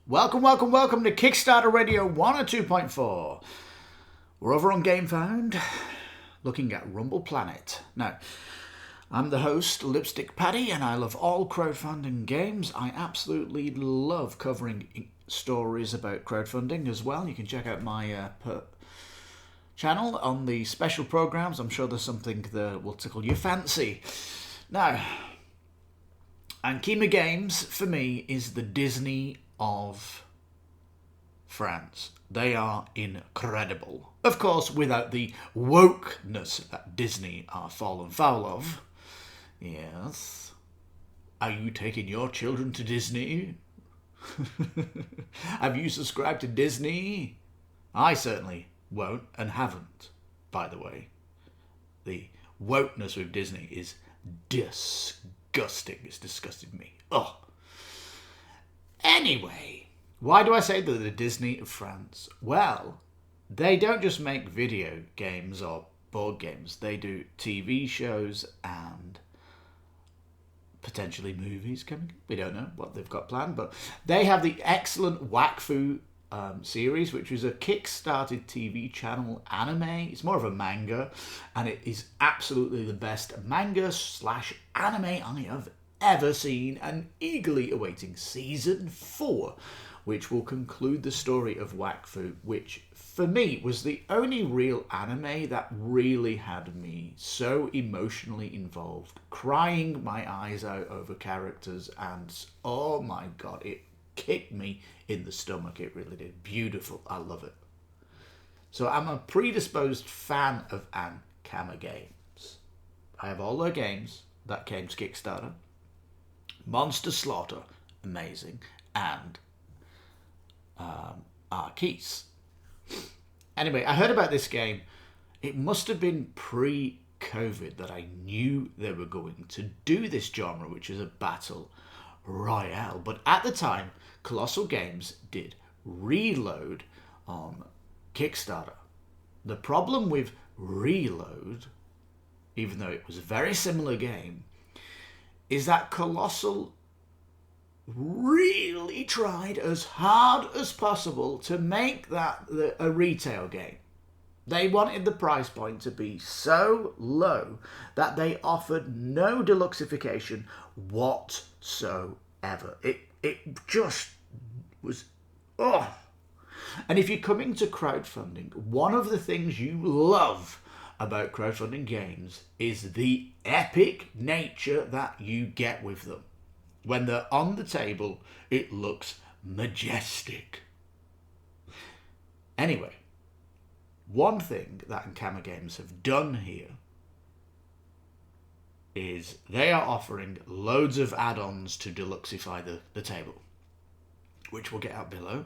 Welcome to Kickstarter Radio 102.4. We're over on Gamefound, looking at Rumble Planet. Now, I'm the host, Lipstickpaddy, and I love all crowdfunding games. I absolutely love covering stories about crowdfunding as well. You can check out my channel on the special programs. I'm sure there's something that will tickle your fancy. Now, Ankama Games, for me, is the Disney of France. They are incredible. Of course, without the wokeness that Disney are fallen foul of. Yes. Are you taking your children to Disney? Have you subscribed to Disney? I certainly won't and haven't, by the way. The wokeness with Disney is disgusting. It's disgusted me. Oh. Anyway, why do I say they're the Disney of France? Well, they don't just make video games or board games. They do TV shows and potentially movies coming. We don't know what they've got planned, but they have the excellent Wakfu series, which is a kick-started TV channel anime. It's more of a manga, and it is absolutely the best manga/anime I have ever seen, and eagerly awaiting season 4, which will conclude the story of Wakfu, which for me was the only real anime that really had me so emotionally involved, crying my eyes out over characters, and oh my god, it kicked me in the stomach. It really did. Beautiful. I love it. So I'm a predisposed fan of Ankama Games. I have all their games that came to Kickstarter. Monster Slaughter, amazing, and Arceus. Anyway, I heard about this game. It must have been pre-COVID that I knew they were going to do this genre, which is a battle royale. But at the time, Kolossal Games did Reload on Kickstarter. The problem with Reload, even though it was a very similar game, is that Kolossal really tried as hard as possible to make that a retail game. They wanted the price point to be so low that they offered no deluxification whatsoever. It just was, oh. And if you're coming to crowdfunding, one of the things you love about crowdfunding games is the epic nature that you get with them. When they're on the table, it looks majestic. Anyway, one thing that Ankama Games have done here is they are offering loads of add-ons to deluxify the table, which we'll get out below.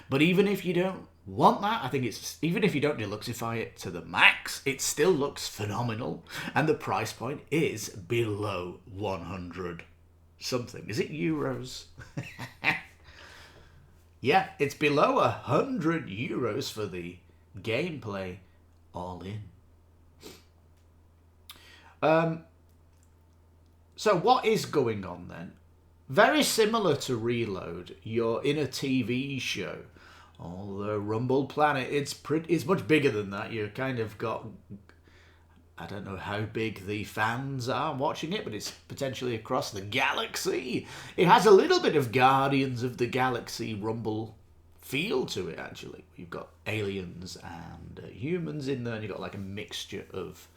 But even if you don't want that, I think it's, even if you don't deluxify it to the max, it still looks phenomenal, and the price point is below 100 something. Is it euros? Yeah, it's below 100 euros for the gameplay all in. So what is going on then? Very similar to Reload, you're in a TV show. Although Rumble Planet, it's much bigger than that. You kind of got, I don't know how big the fans are watching it, but it's potentially across the galaxy. It has a little bit of Guardians of the Galaxy Rumble feel to it, actually. You've got aliens and humans in there, and you've got like a mixture of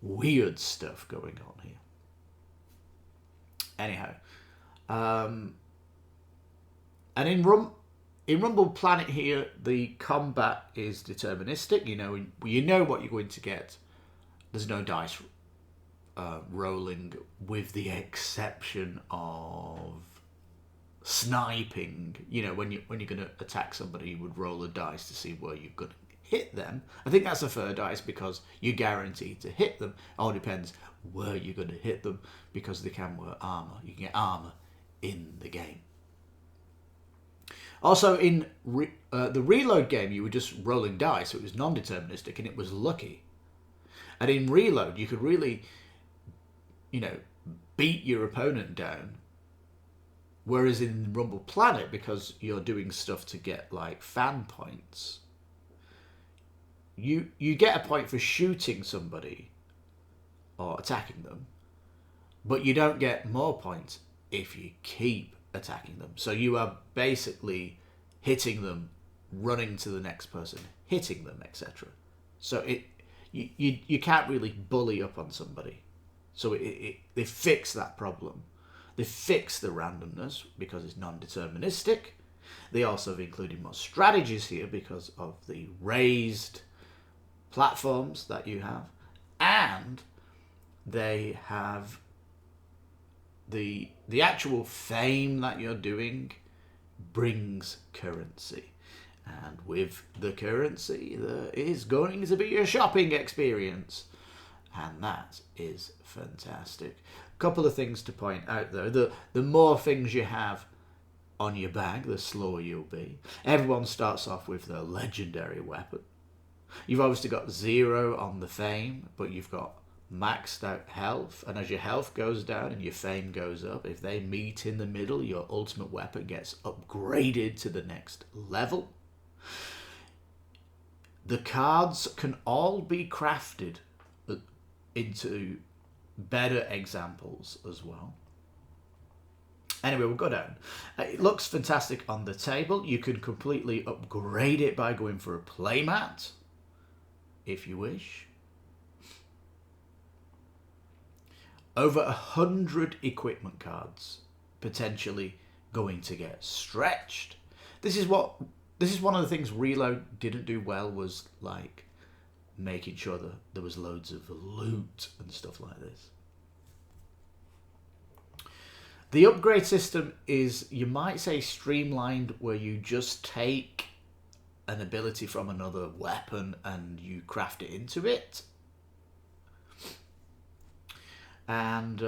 weird stuff going on here. Anyhow, and in Rumble Planet here, the combat is deterministic. You know what you're going to get. There's no dice rolling, with the exception of sniping. You know, when you're going to attack somebody, you would roll a dice to see where you're going to hit them. I think that's a fair dice because you're guaranteed to hit them. It all depends where you're going to hit them, because they can wear armor. You can get armor in the game. Also, in the Reload game, you were just rolling dice, so it was non-deterministic and it was lucky. And in Reload, you could really, beat your opponent down Whereas in Rumble Planet, because you're doing stuff to get like fan points, you get a point for shooting somebody or attacking them, but you don't get more points if you keep attacking them. So you are basically hitting them, running to the next person, hitting them, etc. So you can't really bully up on somebody. So they fix that problem. They fix the randomness because it's non-deterministic. They also have included more strategies here because of the raised platforms that you have. And they have the actual fame that you're doing brings currency. And with the currency, there is going to be a shopping experience. And that is fantastic. A couple of things to point out though. The more things you have on your bag, the slower you'll be. Everyone starts off with their legendary weapon. You've obviously got 0 on the fame, but you've got maxed out health. And as your health goes down and your fame goes up, if they meet in the middle, your ultimate weapon gets upgraded to the next level. The cards can all be crafted into better examples as well. Anyway, we'll go down. It looks fantastic on the table. You can completely upgrade it by going for a playmat, if you wish. Over 100 equipment cards potentially going to get stretched. This is one of the things Reload didn't do well, was like making sure that there was loads of loot and stuff like this. The upgrade system is, you might say, streamlined, where you just take an ability from another weapon and you craft it into it. And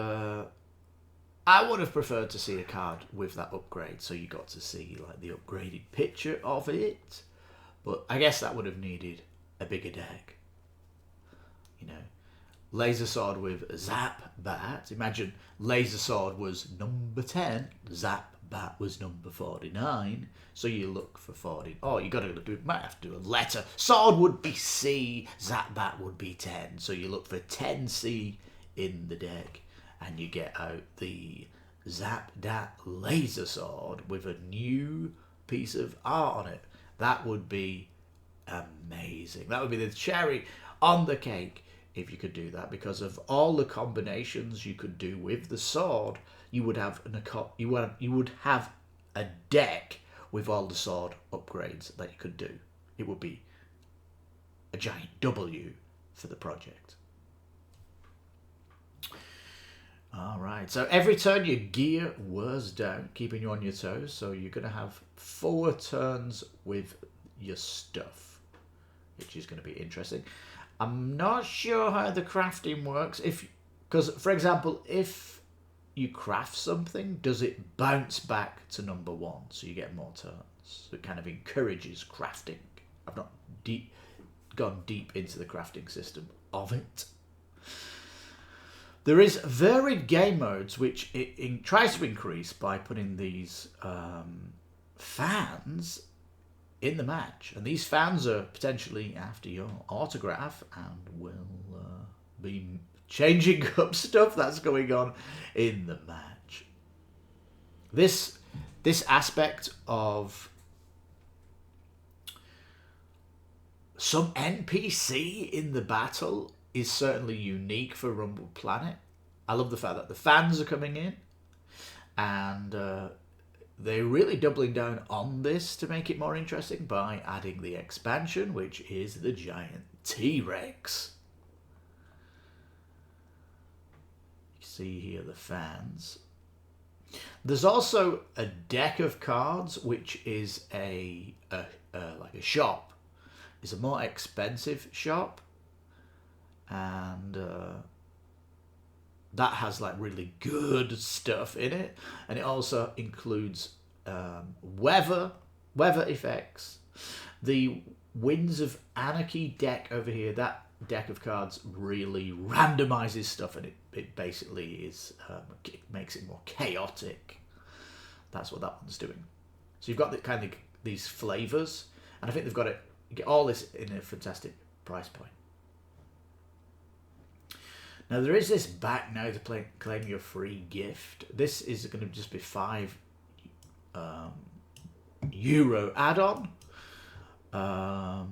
I would have preferred to see a card with that upgrade, so you got to see like the upgraded picture of it. But I guess that would have needed a bigger deck. You know, laser sword with zap bat. Imagine laser sword was number 10, zap bat was number 49. So you look for 40. Oh, you got to do. Might have to do a letter. Sword would be C, zap bat would be 10. So you look for 10C in the deck, and you get out the zap dat laser sword with a new piece of art on it. That would be amazing. That would be the cherry on the cake if you could do that, because of all the combinations you could do with the sword. You would have a deck with all the sword upgrades that you could do. It would be a giant W for the project. Alright, so every turn your gear wears down, keeping you on your toes. So you're going to have 4 turns with your stuff, which is going to be interesting. I'm not sure how the crafting works. Because, for example, if you craft something, does it bounce back to number 1, so you get more turns? So it kind of encourages crafting. I've not gone deep into the crafting system of it. There is varied game modes, which it tries to increase by putting these fans in the match. And these fans are potentially after your autograph and will be changing up stuff that's going on in the match. This aspect of some NPC in the battle is certainly unique for Rumble Planet. I love the fact that the fans are coming in, and they're really doubling down on this to make it more interesting by adding the expansion, which is the giant T-Rex. You see here the fans. There's also a deck of cards, which is like a shop. It's a more expensive shop. And that has like really good stuff in it, and it also includes weather effects. The Winds of Anarchy deck over here, that deck of cards really randomizes stuff, and it basically is it makes it more chaotic. That's what that one's doing. So you've got the kind of these flavors, and I think they've got it. You get all this in a fantastic price point. Now there is this back now to claim your free gift. This is going to just be €5 add-on. I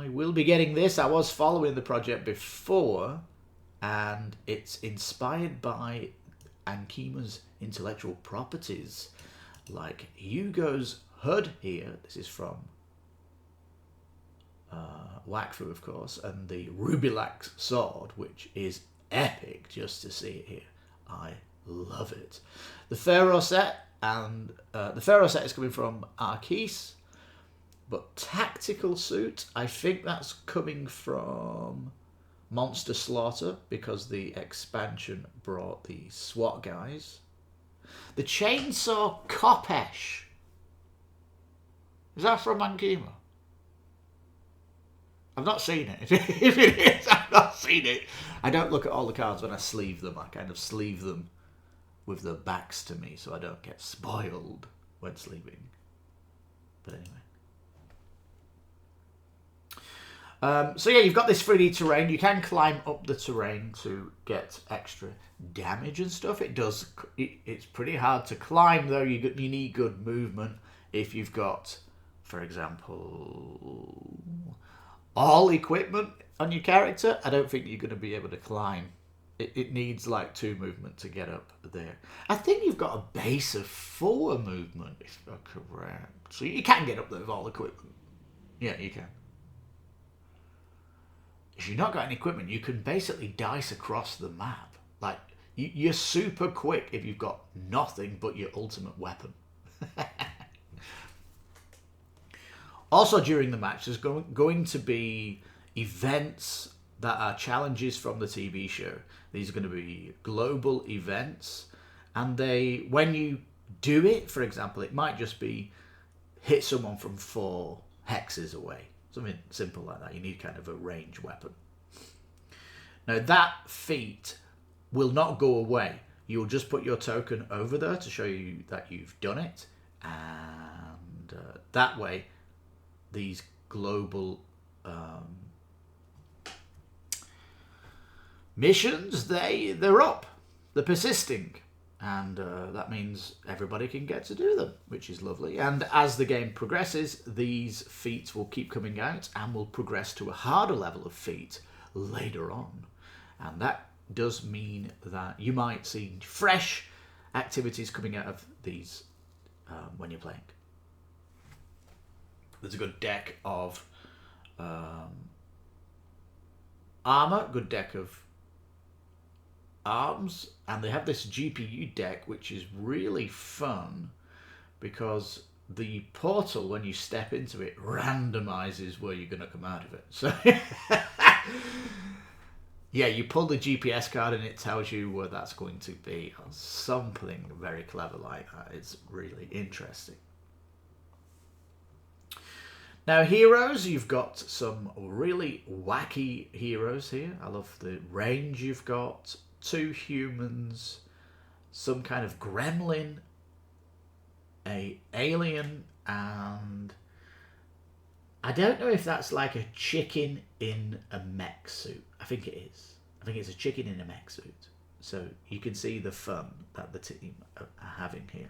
will be getting this. I was following the project before, and it's inspired by Ankama's intellectual properties, like Hugo's HUD here. This is from Wakfu, of course, and the Rubilax sword, which is epic just to see it here. I love it. The Pharaoh set, and the Pharaoh set is coming from Arquise, but Tactical Suit, I think that's coming from Monster Slaughter, because the expansion brought the SWAT guys. The Chainsaw Kopesh, is that from Ankama? I've not seen it. If it is, I've not seen it. I don't look at all the cards when I sleeve them. I kind of sleeve them with their backs to me so I don't get spoiled when sleeving. But anyway. So yeah, you've got this 3D terrain. You can climb up the terrain to get extra damage and stuff. It's pretty hard to climb though. You need good movement. If you've got, for example, all equipment on your character, I don't think you're going to be able to climb. It needs like 2 movement to get up there. I think you've got a base of 4 movement, if I'm correct. So you can get up there with all equipment. Yeah, you can. If you've not got any equipment, you can basically dice across the map. Like, you're super quick if you've got nothing but your ultimate weapon. Also, during the match, there's going to be events that are challenges from the TV show. These are going to be global events, and when you do it, for example, it might just be hit someone from 4 hexes away. Something simple like that. You need kind of a range weapon. Now, that feat will not go away. You'll just put your token over there to show you that you've done it, and that way these global missions, they're up, they're persisting, and that means everybody can get to do them, which is lovely. And as the game progresses, these feats will keep coming out and will progress to a harder level of feat later on, and that does mean that you might see fresh activities coming out of these when you're playing. There's a good deck of armor, good deck of arms, and they have this GPU deck which is really fun because the portal, when you step into it, randomizes where you're going to come out of it. So yeah, you pull the GPS card and it tells you where that's going to be, or something very clever like that. It's really interesting. Now, heroes, you've got some really wacky heroes here. I love the range you've got. 2 humans, some kind of gremlin, a alien, and I don't know if that's like a chicken in a mech suit. I think it is. I think it's a chicken in a mech suit. So you can see the fun that the team are having here.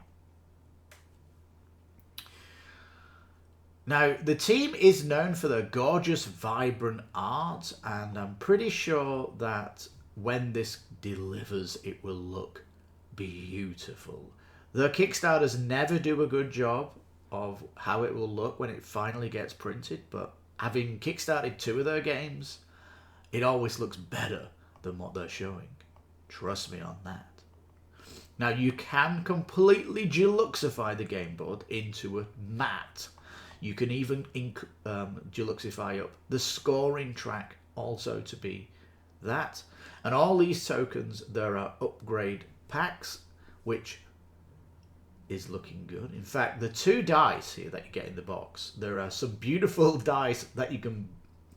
Now, the team is known for their gorgeous, vibrant art, and I'm pretty sure that when this delivers, it will look beautiful. The Kickstarters never do a good job of how it will look when it finally gets printed, but having kickstarted 2 of their games, it always looks better than what they're showing. Trust me on that. Now, you can completely deluxify the game board into a matte. You can even deluxify up the scoring track also to be that. And all these tokens, there are upgrade packs, which is looking good. In fact, the 2 dice here that you get in the box, there are some beautiful dice that you can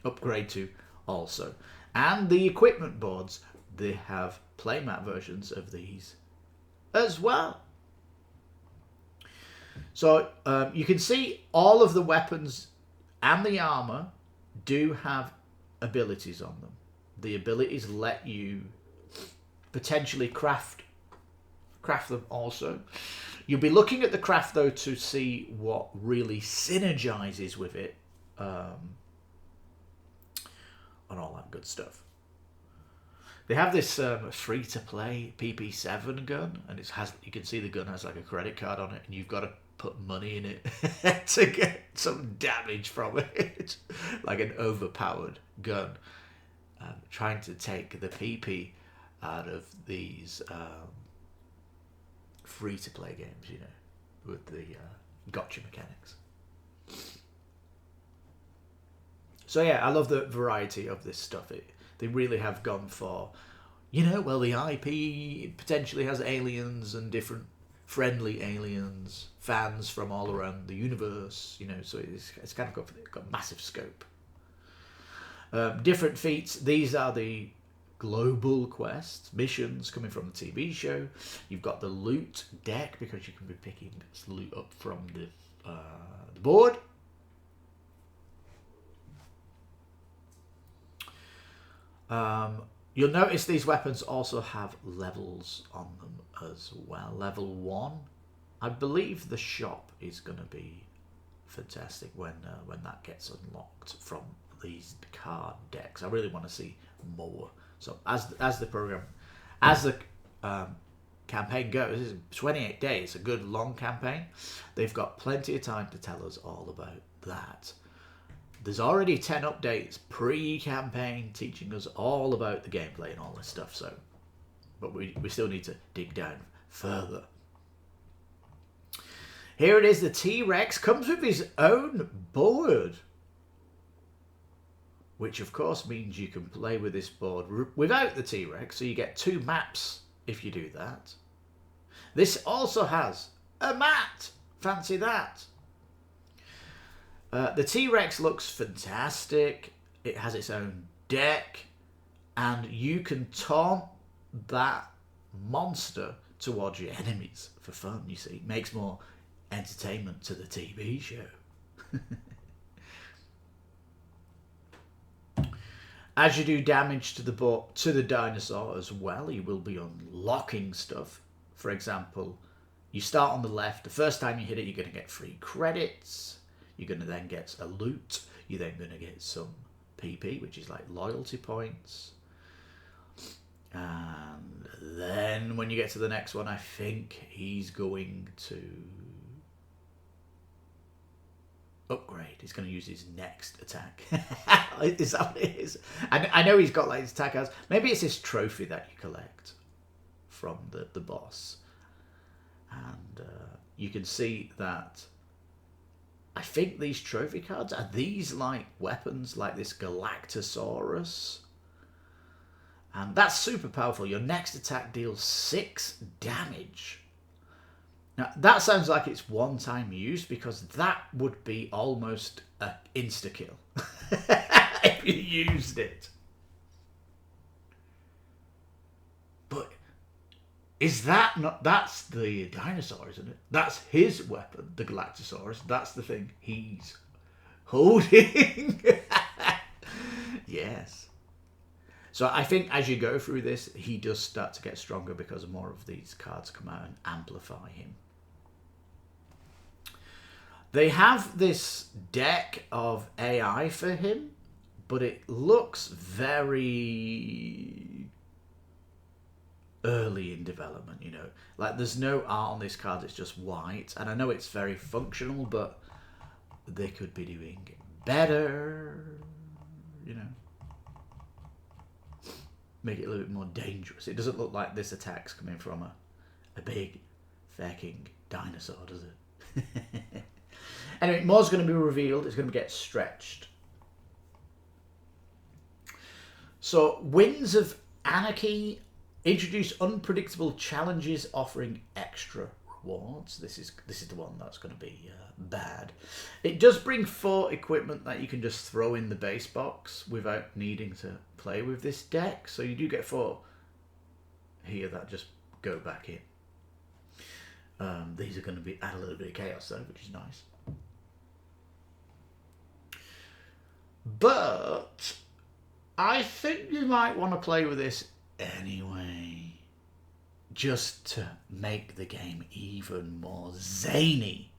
upgrade to also. And the equipment boards, they have playmat versions of these as well. So you can see all of the weapons and the armor do have abilities on them. The abilities let you potentially craft them also. You'll be looking at the craft though to see what really synergizes with it, and all that good stuff. They have this free-to-play PP7 gun, and you can see the gun has like a credit card on it, and you've got to put money in it to get some damage from it, like an overpowered gun. Trying to take the PP out of these free-to-play games, you know, with the gotcha mechanics. So yeah, I love the variety of this stuff. They really have gone for, you know, well, the IP potentially has aliens and different friendly aliens, fans from all around the universe, you know, so it's kind of got massive scope. Different feats. These are the global quests, missions coming from the TV show. You've got the loot deck because you can be picking loot up from the board. You'll notice these weapons also have levels on them as well. Level 1, I believe the shop is going to be fantastic when that gets unlocked from these card decks. I really want to see more. So as the campaign goes, it's 28 days, a good long campaign. They've got plenty of time to tell us all about that. There's already 10 updates pre-campaign teaching us all about the gameplay and all this stuff. So, but we still need to dig down further. Here it is. The T-Rex comes with his own board, which of course means you can play with this board without the T-Rex. So you get 2 maps if you do that. This also has a mat. Fancy that. The T-Rex looks fantastic. It has its own deck, and you can taunt that monster towards your enemies for fun, you see. It makes more entertainment to the TV show. As you do damage to the dinosaur as well, you will be unlocking stuff. For example, you start on the left. The first time you hit it, you're going to get free credits. You're going to then get a loot. You're then going to get some PP, which is like loyalty points. And then when you get to the next one, I think he's going to upgrade. He's going to use his next attack. Is that what it is? I know he's got like his attack cards. Maybe it's his trophy that you collect from the boss. And you can see that I think these trophy cards, are these like weapons like this Galactosaurus? And that's super powerful. Your next attack deals 6 damage. Now, that sounds like it's one-time use, because that would be almost an insta-kill if you used it. But is that not... That's the dinosaur, isn't it? That's his weapon, the Galactosaurus. That's the thing he's holding. Yes. So I think as you go through this, he does start to get stronger because more of these cards come out and amplify him. They have this deck of AI for him, but it looks very early in development, you know. Like, there's no art on this card, it's just white. And I know it's very functional, but they could be doing better, you know. Make it a little bit more dangerous. It doesn't look like this attack's coming from a big fucking dinosaur, does it? Anyway, more's going to be revealed. It's going to get stretched. So, Winds of Anarchy introduce unpredictable challenges offering extra rewards. This is the one that's going to be bad. It does bring 4 equipment that you can just throw in the base box without needing to play with this deck. So you do get 4 here that just go back in. These are going to add a little bit of chaos though, which is nice. But I think you might want to play with this anyway, just to make the game even more zany.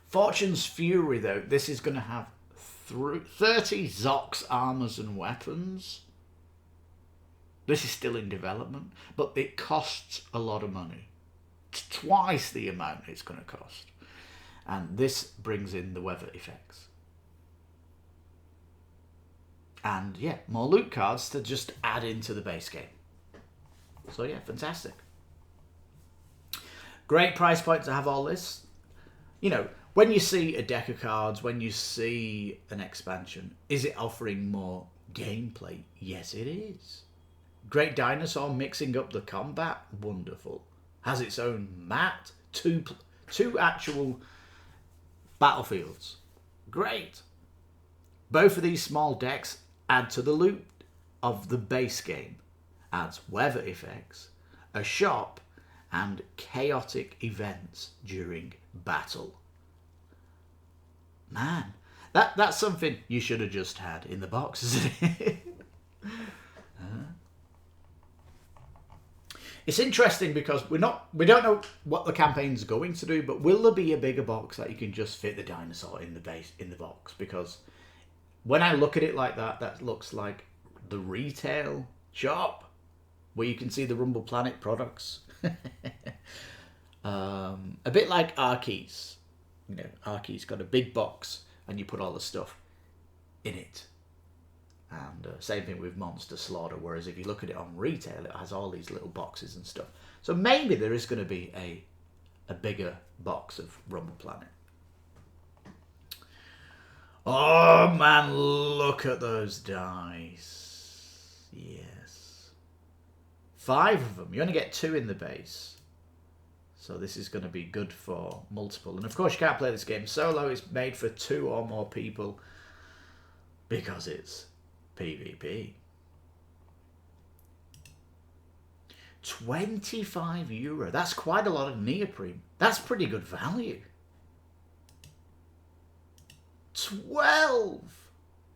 Fortune's Fury, though, this is going to have 30 Zox armors and weapons. This is still in development, but it costs a lot of money. It's twice the amount it's going to cost. And this brings in the weather effects. And yeah, more loot cards to just add into the base game. So yeah, fantastic. Great price point to have all this. You know, when you see a deck of cards, when you see an expansion, is it offering more gameplay? Yes, it is. Great dinosaur mixing up the combat, wonderful. Has its own map, two actual battlefields, great. Both of these small decks add to the loot of the base game, adds weather effects, a shop, and chaotic events during battle. Man, that's something you should have just had in the box, isn't it? It's interesting because we don't know what the campaign's going to do, but will there be a bigger box that you can just fit the dinosaur in the box? Because when I look at it like that, that looks like the retail shop where you can see the Rumble Planet products. A bit like Arkeys. You know, Arkeys got a big box and you put all the stuff in it. And same thing with Monster Slaughter, whereas if you look at it on retail, it has all these little boxes and stuff. So maybe there is going to be a bigger box of Rumble Planet. Oh man, look at those dice. Yes. 5 of them. You only get 2 in the base. So this is going to be good for multiple. And of course you can't play this game solo. It's made for 2 or more people because it's PvP. €25. That's quite a lot of neoprene. That's pretty good value. 12.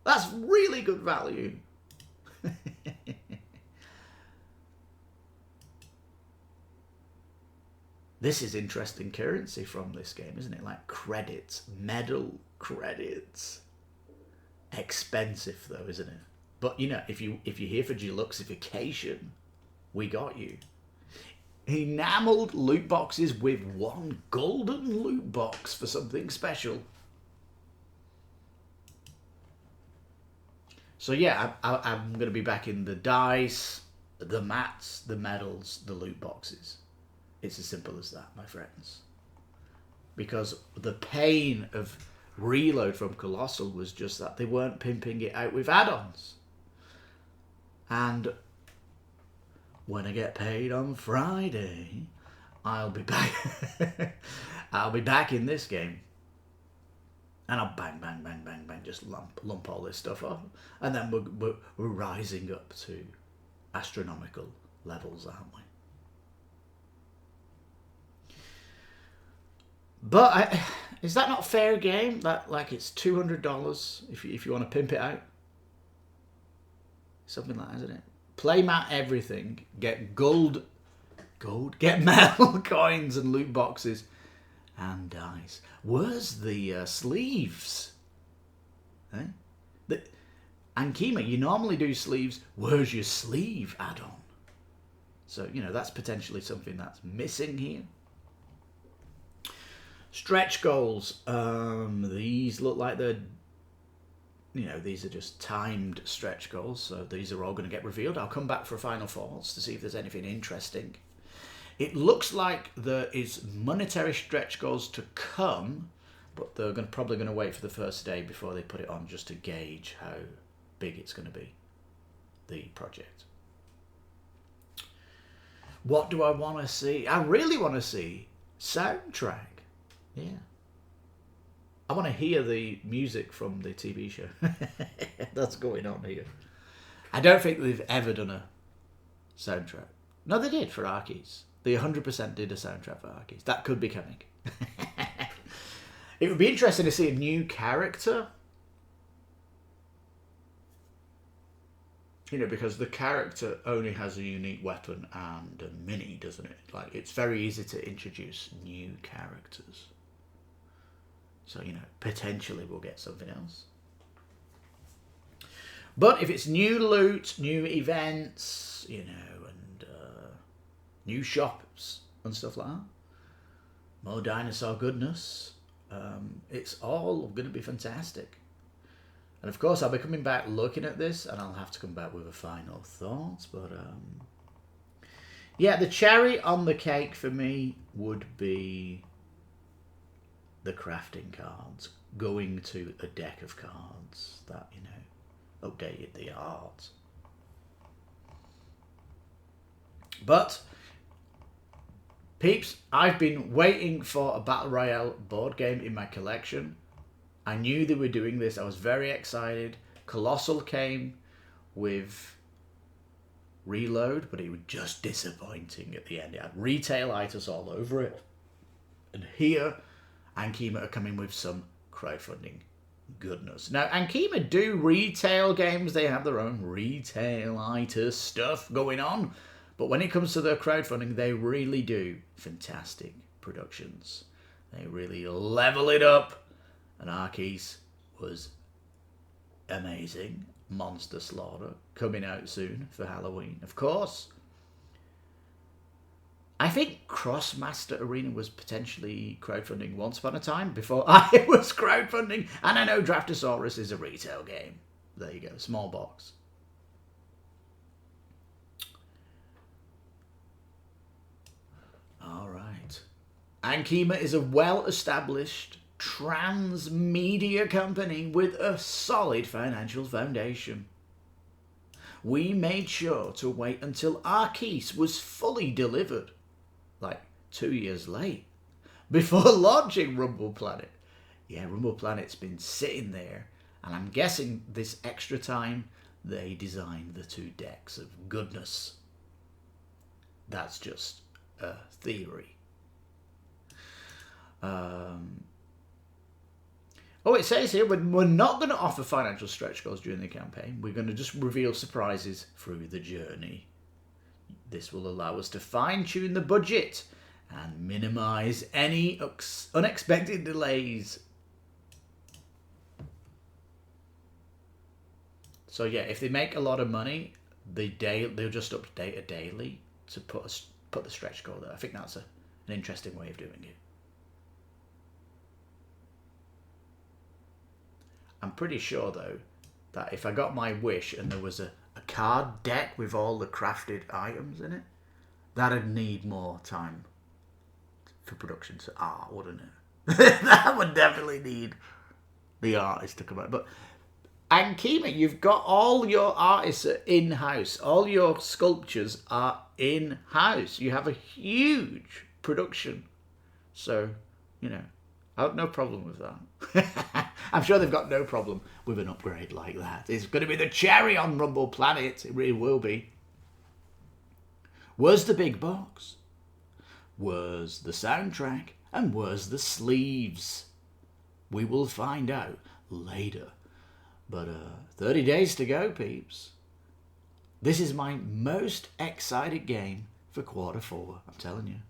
That's really good value. This is interesting currency from this game, isn't it? Like credits, medal credits. Expensive though, isn't it? But you know, if you're here for deluxification, we got you. Enameled loot boxes with 1 golden loot box for something special. So yeah, I'm going to be back in the dice, the mats, the medals, the loot boxes. It's as simple as that, my friends. Because the pain of Reload from Kolossal was just that they weren't pimping it out with add-ons. And when I get paid on Friday, I'll be back. I'll be back in this game. And I'll bang, bang, bang, bang, bang, just lump all this stuff up. And then we're rising up to astronomical levels, aren't we? But is that not fair game? That like it's $200 if you want to pimp it out. Something like that, isn't it? Playmat everything. Get gold, get metal coins and loot boxes and dice. Where's the sleeves? Eh? Ankama, you normally do sleeves. Where's your sleeve add-on? So, you know, that's potentially something that's missing here. Stretch goals. These look like they're, you know, these are just timed stretch goals. So these are all going to get revealed. I'll come back for final thoughts to see if there's anything interesting. It looks like there is monetary stretch goals to come, but they're probably going to wait for the first day before they put it on just to gauge how big it's going to be, the project. What do I want to see? I really want to see soundtrack. Yeah. I want to hear the music from the TV show. That's going on here. I don't think they've ever done a soundtrack. No, they did for Arkeys. They 100% did a soundtrack for Arceus. That could be coming. It would be interesting to see a new character. You know, because the character only has a unique weapon and a mini, doesn't it? Like, it's very easy to introduce new characters. So, you know, potentially we'll get something else. But if it's new loot, new events, you know, and new shops and stuff like that, more dinosaur goodness, it's all going to be fantastic. And of course, I'll be coming back looking at this, and I'll have to come back with a final thought. But yeah, the cherry on the cake for me would be the crafting cards, going to a deck of cards that, you know, updated the art. But peeps, I've been waiting for a Battle Royale board game in my collection. I knew they were doing this. I was very excited. Kolossal came with Reload, but it was just disappointing at the end. It had retail-itis all over it. And here, Ankama are coming with some crowdfunding goodness. Now, Ankama do retail games. They have their own retail-itis stuff going on. But when it comes to their crowdfunding, they really do fantastic productions. They really level it up. And Arceus was amazing. Monster Slaughter coming out soon for Halloween, of course. I think Crossmaster Arena was potentially crowdfunding once upon a time before I was crowdfunding. And I know Draftosaurus is a retail game. There you go, small box. All right. Ankama is a well-established transmedia company with a solid financial foundation. We made sure to wait until Arceus was fully delivered, like 2 years late, before launching Rumble Planet. Yeah, Rumble Planet's been sitting there, and I'm guessing this extra time they designed the 2 decks of goodness. That's just a theory. Oh, it says here, we're not going to offer financial stretch goals during the campaign. We're going to just reveal surprises through the journey. This will allow us to fine-tune the budget and minimise any unexpected delays. So yeah, if they make a lot of money, they'll just update it daily to put the stretch goal there. I think that's an interesting way of doing it. I'm pretty sure, though, that if I got my wish and there was a card deck with all the crafted items in it, that'd need more time for production to art, wouldn't it? That would definitely need the artist to come out. But Ankama, you've got all your artists in-house. All your sculptures are in-house. You have a huge production. So, you know, I have no problem with that. I'm sure they've got no problem with an upgrade like that. It's going to be the cherry on Rumble Planet. It really will be. Where's the big box? Where's the soundtrack? And where's the sleeves? We will find out later. But 30 days to go, peeps. This is my most excited game for Q4, I'm telling you.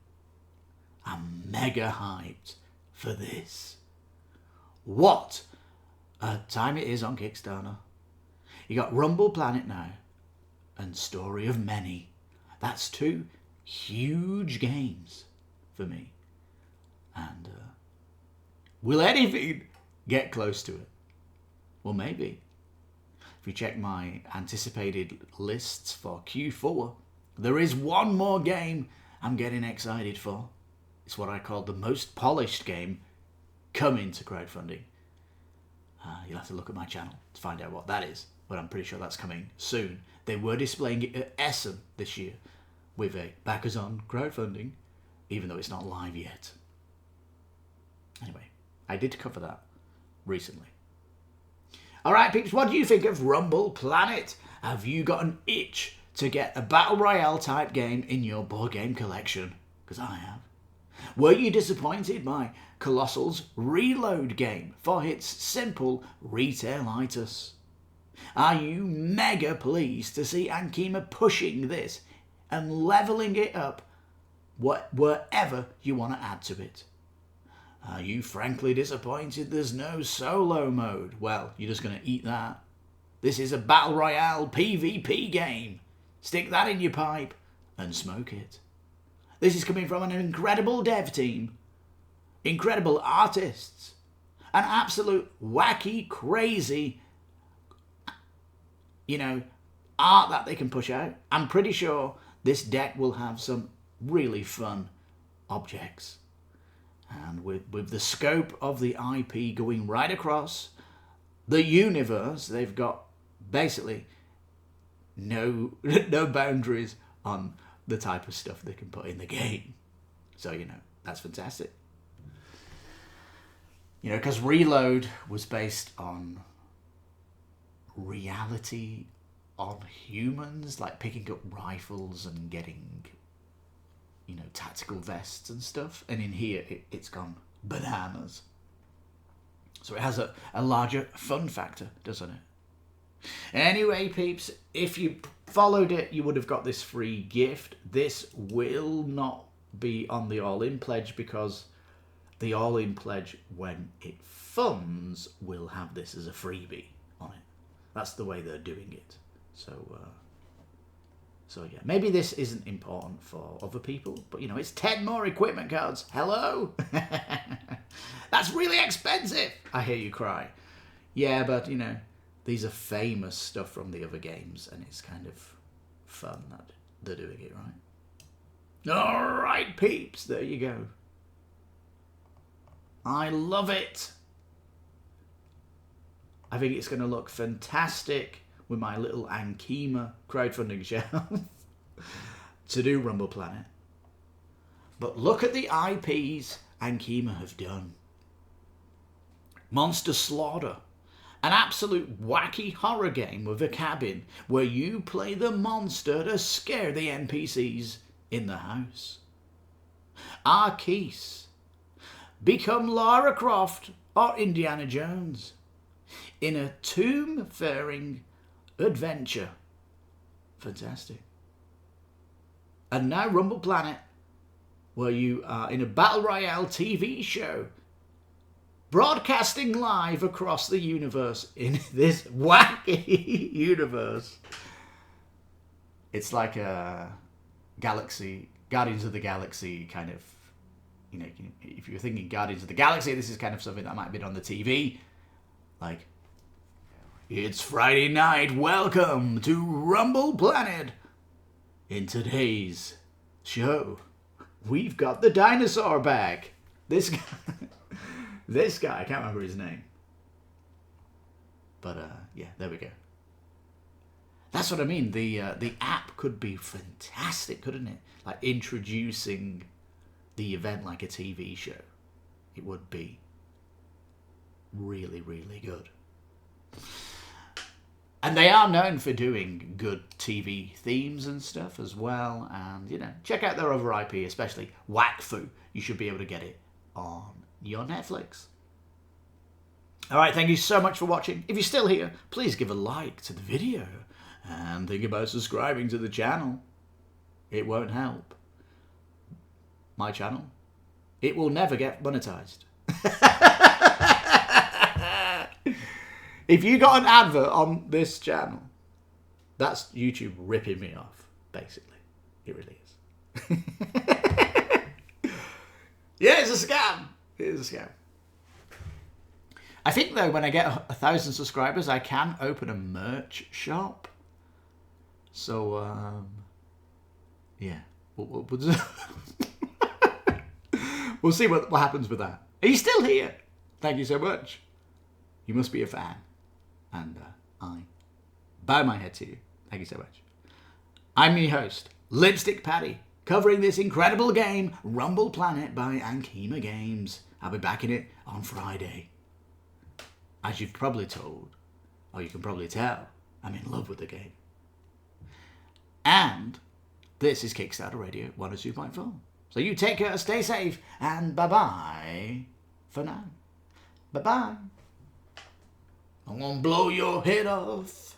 I'm mega hyped for this. What a time it is on Kickstarter. You got Rumble Planet now and Story of Many. That's 2 huge games for me. And will anything get close to it? Well, maybe. If you check my anticipated lists for Q4, there is one more game I'm getting excited for. It's what I call the most polished game coming to crowdfunding. You'll have to look at my channel to find out what that is, but I'm pretty sure that's coming soon. They were displaying it at Essen this year with a backers on crowdfunding, even though it's not live yet. Anyway, I did cover that recently. All right, peeps, what do you think of Rumble Planet? Have you got an itch to get a Battle Royale type game in your board game collection? because I have. Were you disappointed by Kolossal's Reload game for its simple retailitis? Are you mega pleased to see Ankama pushing this and levelling it up wherever you want to add to it? Are you frankly disappointed there's no solo mode? Well, you're just going to eat that. This is a Battle Royale PvP game. Stick that in your pipe and smoke it. This is coming from an incredible dev team, incredible artists, an absolute wacky, crazy, art that they can push out. I'm pretty sure this deck will have some really fun objects. And with the scope of the IP going right across the universe, they've got basically no boundaries on the type of stuff they can put in the game. So, that's fantastic. Because Reload was based on reality on humans, like picking up rifles and getting, tactical vests and stuff. And in here, it's gone bananas. So it has a larger fun factor, doesn't it? Anyway, peeps, if you followed it, you would have got this free gift. This will not be on the all-in pledge because the all-in pledge, when it funds, will have this as a freebie on it. That's the way they're doing it. So yeah, maybe this isn't important for other people, but it's 10 more equipment cards. Hello? That's really expensive, I hear you cry. Yeah, but these are famous stuff from the other games, and it's kind of fun that they're doing it right. All right, peeps, there you go. I love it. I think it's going to look fantastic with my little Ankama crowdfunding shelf to do Rumble Planet. But look at the IPs Ankama have done. Monster Slaughter, an absolute wacky horror game with a cabin where you play the monster to scare the NPCs in the house. Arceus, become Lara Croft or Indiana Jones in a tomb-faring adventure. Fantastic. And now Rumble Planet, where you are in a Battle Royale TV show, broadcasting live across the universe in this wacky universe. It's like a Guardians of the Galaxy kind of, if you're thinking Guardians of the Galaxy, this is kind of something that might have been on the TV. Like, it's Friday night, welcome to Rumble Planet. In today's show, we've got the dinosaur back. This guy, I can't remember his name. But, yeah, there we go. That's what I mean. The app could be fantastic, couldn't it? Like introducing the event like a TV show. It would be really, really good. And they are known for doing good TV themes and stuff as well. And, check out their other IP, especially Wakfu. You should be able to get it on your Netflix. All right, thank you so much for watching. If you're still here, please give a like to the video and think about subscribing to the channel. It won't help my channel. It will never get monetized. If you got an advert on this channel, that's YouTube ripping me off, basically. It really is. Yeah, it's a scam. It is a scam. I think, though, when I get 1,000 subscribers, I can open a merch shop. So, yeah. We'll see what happens with that. Are you still here? Thank you so much. You must be a fan. And I bow my head to you. Thank you so much. I'm your host, Lipstickpaddy, covering this incredible game, Rumble Planet by Ankama Games. I'll be back in it on Friday. As you've probably told, or you can probably tell, I'm in love with the game. And this is Kickstarter Radio 102.4. So you take care, stay safe, and bye-bye for now. Bye-bye. I'm gonna blow your head off.